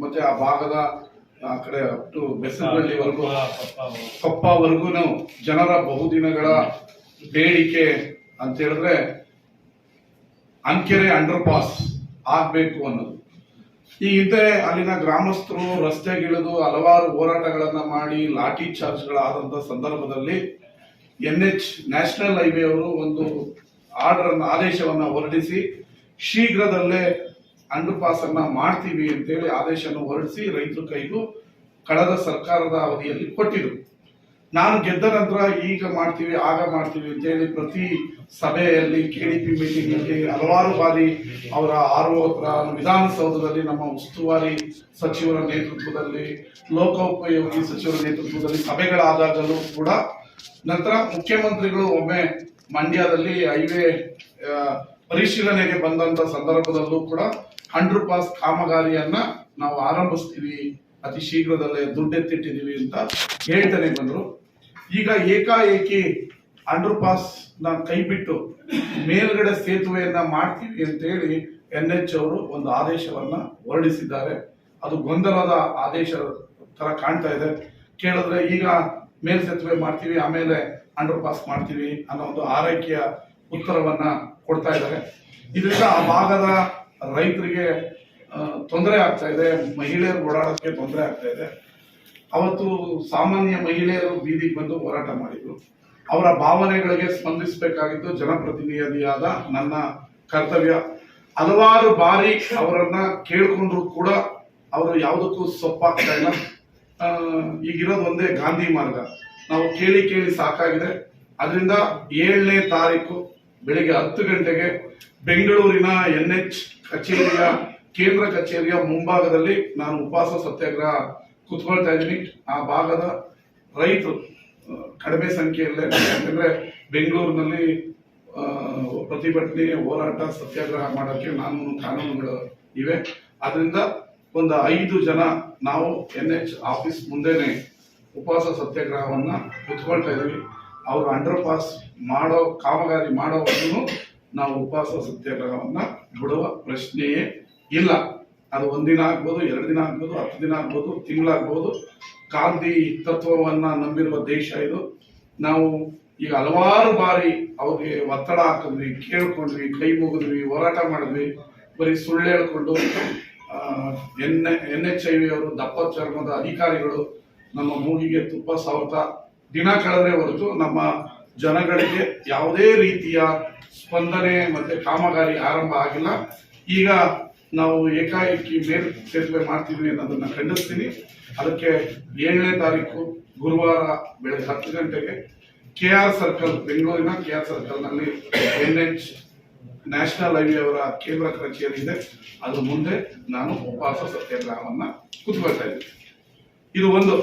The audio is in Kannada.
ಮತ್ತೆ ಆ ಭಾಗದ ಆ ಕಡೆ ಅಪ್ ಟು ಬೆಸರಹಳ್ಳಿವರೆಗೂ ಕೊಪ್ಪವರೆಗೂ ಜನರ ಬಹುದಿನಗಳ ಬೇಡಿಕೆ ಅಂತ ಹೇಳಿದ್ರೆ ಅಂಕೆರೆ ಅಂಡರ್ ಪಾಸ್ ಆಗ್ಬೇಕು ಅನ್ನೋದು. ಈ ಹಿಂದೆ ಅಲ್ಲಿನ ಗ್ರಾಮಸ್ಥರು ರಸ್ತೆಗಿಳಿದು ಹಲವಾರು ಹೋರಾಟಗಳನ್ನ ಮಾಡಿ ಲಾಠಿ ಚಾರ್ಜ್ಗಳಾದಂತಹ ಸಂದರ್ಭದಲ್ಲಿ NH ನ್ಯಾಷನಲ್ ಹೈವೇ ಅವರು ಒಂದು ಆದೇಶವನ್ನ ಹೊರಡಿಸಿ ಶೀಘ್ರದಲ್ಲೇ ಅಂಡರ್ ಪಾಸ್ ಅನ್ನ ಮಾಡ್ತೀವಿ ಅಂತೇಳಿ ಆದೇಶವನ್ನು ಹೊರಡಿಸಿ ರೈತರ ಕೈಗೂ ಕಳೆದ ಸರ್ಕಾರದ ಅವಧಿಯಲ್ಲಿ ಕೊಟ್ಟಿದ್ರು. ನಾನು ಗೆದ್ದ ನಂತರ ಈಗ ಮಾಡ್ತೀವಿ ಆಗ ಮಾಡ್ತೀವಿ ಅಂತೇಳಿ ಪ್ರತಿ ಸಭೆಯಲ್ಲಿ KDP ಮೀಟಿಂಗ್ ಅಲ್ಲಿ ಹಲವಾರು ಬಾರಿ ಅವರ ಹತ್ರ ವಿಧಾನಸೌಧದಲ್ಲಿ ನಮ್ಮ ಉಸ್ತುವಾರಿ ಸಚಿವರ ನೇತೃತ್ವದಲ್ಲಿ ಲೋಕೋಪಯೋಗಿ ಸಚಿವರ ನೇತೃತ್ವದಲ್ಲಿ ಸಭೆಗಳಾದಾಗಲೂ ಕೂಡ ನಂತರ ಮುಖ್ಯಮಂತ್ರಿಗಳು ಒಮ್ಮೆ ಮಂಡ್ಯದಲ್ಲಿ ಹೈವೇ ಪರಿಶೀಲನೆಗೆ ಬಂದಂತ ಸಂದರ್ಭದಲ್ಲೂ ಕೂಡ ಅಂಡರ್ ಪಾಸ್ ಕಾಮಗಾರಿಯನ್ನ ನಾವು ಆರಂಭಿಸ್ತೀವಿ ಅತಿ ಶೀಘ್ರದಲ್ಲೇ ದುಡ್ಡೆತ್ತಿಟ್ಟಿದೀವಿ ಅಂತ ಹೇಳ್ತಾನೆ ಬಂದ್ರು. ಈಗ ಏಕಾಏಕಿ ಅಂಡರ್ ಪಾಸ್ ನ ಕೈ ಬಿಟ್ಟು ಮೇಲ್ಗಡೆ ಸೇತುವೆಯನ್ನ ಮಾಡ್ತೀವಿ ಅಂತ ಹೇಳಿ NH ಅವರು ಒಂದು ಆದೇಶವನ್ನ ಹೊರಡಿಸಿದ್ದಾರೆ. ಅದು ಗೊಂದಲದ ಆದೇಶ ತರ ಕಾಣ್ತಾ ಇದೆ. ಕೇಳಿದ್ರೆ ಈಗ ಮೇಲ್ ಸೇತುವೆ ಮಾಡ್ತೀವಿ ಆಮೇಲೆ ಅಂಡರ್ ಪಾಸ್ ಮಾಡ್ತೀವಿ ಅನ್ನೋ ಒಂದು ಆರೈಕೆಯ ಉತ್ತರವನ್ನ ಕೊಡ್ತಾ ಇದ್ದಾರೆ. ಇದರಿಂದ ಆ ಭಾಗದ ರೈತರಿಗೆ ತೊಂದರೆ ಆಗ್ತಾ ಇದೆ, ಮಹಿಳೆಯರು ಓಡಾಡೋಕ್ಕೆ ತೊಂದರೆ ಆಗ್ತಾ ಇದೆ. ಅವತ್ತು ಸಾಮಾನ್ಯ ಮಹಿಳೆಯರು ಬೀದಿಗೆ ಬಂದು ಹೋರಾಟ ಮಾಡಿದ್ರು. ಅವರ ಭಾವನೆಗಳಿಗೆ ಸ್ಪಂದಿಸಬೇಕಾಗಿದ್ದು ಜನಪ್ರತಿನಿಧಿಯಾದ ನನ್ನ ಕರ್ತವ್ಯ. ಹಲವಾರು ಬಾರಿ ಅವರನ್ನ ಕೇಳ್ಕೊಂಡ್ರು ಕೂಡ ಅವರು ಯಾವುದಕ್ಕೂ ಸೊಪ್ಪಾಗ್ತಾ ಇಲ್ಲ. ಈಗಿರೋದು ಒಂದೇ ಗಾಂಧಿ ಮಾರ್ಗ. ನಾವು ಕೇಳಿ ಕೇಳಿ ಸಾಕಾಗಿದೆ. ಅದರಿಂದ 7ನೇ ತಾರೀಕು ಬೆಳಿಗ್ಗೆ 10 ಗಂಟೆಗೆ ಬೆಂಗಳೂರಿನ NH ಕಚೇರಿಯ ಕೇಂದ್ರ ಕಚೇರಿಯ ಮುಂಭಾಗದಲ್ಲಿ ನಾನು ಉಪವಾಸ ಸತ್ಯಾಗ್ರಹ ಕುತ್ಕೊಳ್ತಾ ಇದ್ದೀನಿ. ಆ ಭಾಗದ ರೈತರು ಕಡಿಮೆ ಸಂಖ್ಯೆಯಲ್ಲೇ, ಯಾಕಂದ್ರೆ ಬೆಂಗಳೂರಿನಲ್ಲಿ ಪ್ರತಿಭಟನೆ ಹೋರಾಟ ಸತ್ಯಾಗ್ರಹ ಮಾಡೋಕ್ಕೆ ಕಾನೂನುಗಳು ಇವೆ. ಅದರಿಂದ ಒಂದು 5 ಜನ ನಾವು NH ಆಫೀಸ್ ಮುಂದೆನೆ ಉಪವಾಸ ಸತ್ಯಾಗ್ರಹವನ್ನ ಕುತ್ಕೊಳ್ತಾ ಇದೀವಿ. ಅವರು ಅಂಡರ್ ಪಾಸ್ ಮಾಡೋ ಕಾಮಗಾರಿ ಮಾಡೋವರೆಗೂ ನಾವು ಉಪವಾಸ ಸತ್ಯಾಗ್ರಹವನ್ನ ಬಿಡುವ ಪ್ರಶ್ನೆಯೇ ಇಲ್ಲ. ಅದು 1 ದಿನ ಆಗ್ಬೋದು, 2 ದಿನ ಆಗ್ಬೋದು, 10 ದಿನ ಆಗ್ಬೋದು, ತಿಂಗಳಾಗ್ಬೋದು. ಗಾಂಧಿ ತತ್ವವನ್ನ ನಂಬಿರುವ ದೇಶ ಇದು. ನಾವು ಈಗ ಹಲವಾರು ಬಾರಿ ಅವ್ರಿಗೆ ಒತ್ತಡ ಹಾಕಿದ್ವಿ, ಕೇಳ್ಕೊಂಡ್ವಿ, ಕೈ ಮುಗಿದ್ವಿ, ಹೋರಾಟ ಮಾಡಿದ್ವಿ. ಬರೀ ಸುಳ್ಳು ಹೇಳ್ಕೊಂಡು NHIV ಅವರು ದಪ್ಪ ಚರ್ಮದ ಅಧಿಕಾರಿಗಳು ನಮ್ಮ ಮೂಗಿಗೆ ತುಪ್ಪ ಸವರ್ತಾ ದಿನ ಕಳೆದ್ರೆ ಹೊರತು ನಮ್ಮ ಜನಗಳಿಗೆ ಯಾವುದೇ ರೀತಿಯ ಸ್ಪಂದನೆ ಮತ್ತೆ ಕಾಮಗಾರಿ ಆರಂಭ ಆಗಿಲ್ಲ. ಈಗ ನಾವು ಏಕಾಏಕಿ ಮೇಲ್ ಸೇತುವೆ ಮಾಡ್ತೀವಿ ಅನ್ನೋದನ್ನ ಖಂಡಿಸ್ತೀನಿ. ಅದಕ್ಕೆ 7ನೇ ತಾರೀಕು ಗುರುವಾರ ಬೆಳಗ್ಗೆ 10 ಗಂಟೆಗೆ KR ಸರ್ಕಲ್, ಬೆಂಗಳೂರಿನ KR ಸರ್ಕಲ್ ನಲ್ಲಿ NH ನ್ಯಾಷನಲ್ ಹೈವೇ ಅವರ ಕೇಂದ್ರ ಕಚೇರಿ ಇದೆ. ಅದ್ರ ಮುಂದೆ ನಾನು ಉಪವಾಸ ಸತ್ಯಾಗ್ರಹವನ್ನ ಕುತ್ಕೊಳ್ತಾ ಇದ್ದೀನಿ. ಇದು ಒಂದು.